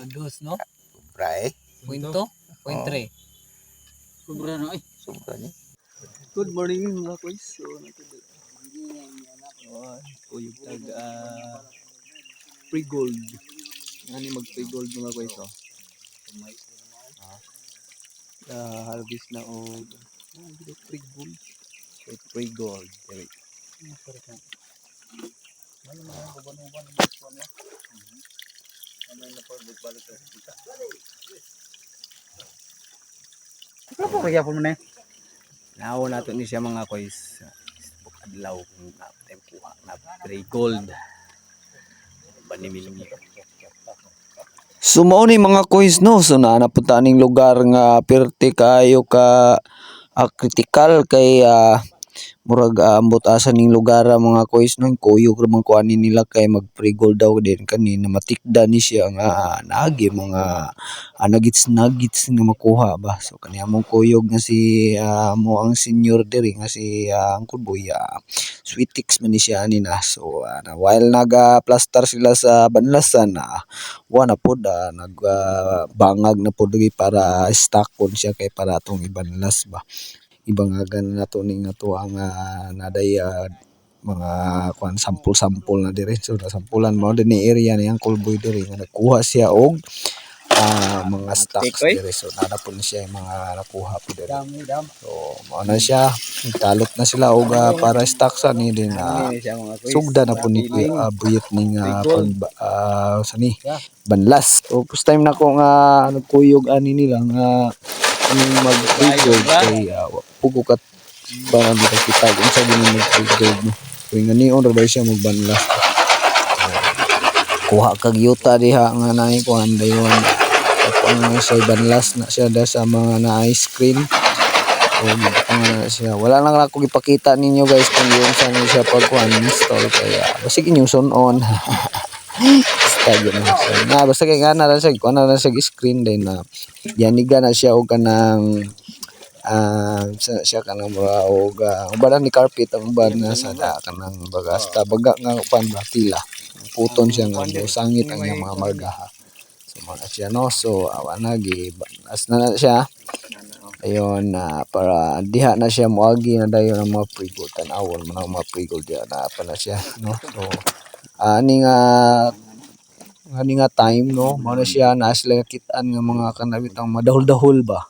Dos, no? Sobra eh. Punto? Point 3. Sobra na ay. Sobra ni. Good morning mga koys. So Uyog tag pre-gold. Ani mag pre-gold mga koys oh. Harvest na og pre-gold. Pre-gold. Dili. Ano po kaya po mo na? Naaw nato ni siya mga koys. Adlaw kung time kuha na pre-gold. Banimilmi. So mao ni mga koys no, so naanapunta ning lugar nga perti kayo ka critical kay murag ambot asa ning lugar mga koys no, kuyog ra man kuanin nila kay mag pre-gold daw din kanina matikda ni siya nga naagi mga nuggets nga makuha ba. So kaniya mong kuyog nga si mo ang senior diri nga si Uncle Boy Sweetix man ni siya ani na. So while naga-plaster sila sa banlasan wala pod nagbangag na pod para stock kon siya kay para atong ibanlas ba. Ibangagan na to ning ato ang naday mga kuan sampol na diri. So nasampulan mo din ni area ni Uncle Boy diri nga nakuha siya og mga stocks diri. So nada po na siya yung mga nakuha po diri. So mao na siya talot na sila og para stocks ani din sugda na po ni buyot ning sani banlas. So first time na ko nga nagkuyog ani nila nga mag-pre-gold kay pugo kat para kita kung sa din mag-pre-gold no. Kung nga niyon ra daw siya magbanlas. Kuha kag yuta diha nga naay kuan dayon ang sa banlas na siya da sa mga na ice cream. O na siya. Wala lang ako ipakita ninyo guys kung yun sa siya pagkuan install kaya basig inyo on. Basta kay nga na sa kuan na sa screen din na yaniga na siya og kanang siya kanang mura og uban ni carpet ang uban na sa kanang baga hasta baga nga upan ba tila puton siya nga sangit ang iyang mga margaha. So mo na siya no. So awa na as na siya ayon para diha na siya moagi na dayon ang mga pre-gold tan-awon man ang mga pre-gold diha na pa na siya no. So ani nga time no mao na siya na sila nakit-an nga mga kanabitang madahol-dahol ba.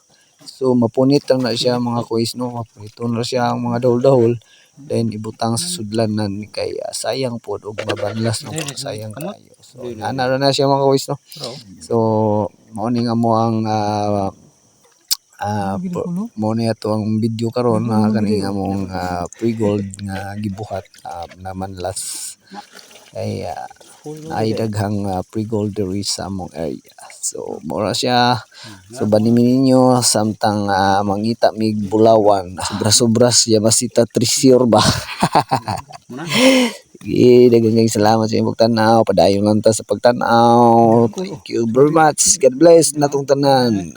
So mapunit lang na siya mga kois no, mapuniton na siya ang mga dahol-dahol then ibutang sa sudlanan kay sayang po og mabanlas no, sayang kayo. So ana na siya mga kois no. So mao ni nga mo ang mo ni ato ang video karon kani nga mong pre-gold nga gibuhat na manlas kay ay daghang pre-gold diri sa among area. So mura siya. So banimin ninyo samtang mangita mig bulawan sobra-sobra siya basita trisir ba. Sige, daghang salamat sa inyong pagtanaw. Padayon lang ta sa pagtanaw. Thank you very much. God bless natong tanan.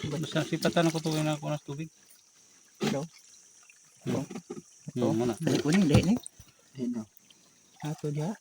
Basta sipatan ako tuwing ako nas tubig. Ikaw? Ito. Muna. Kunin dai ni. Ato diha.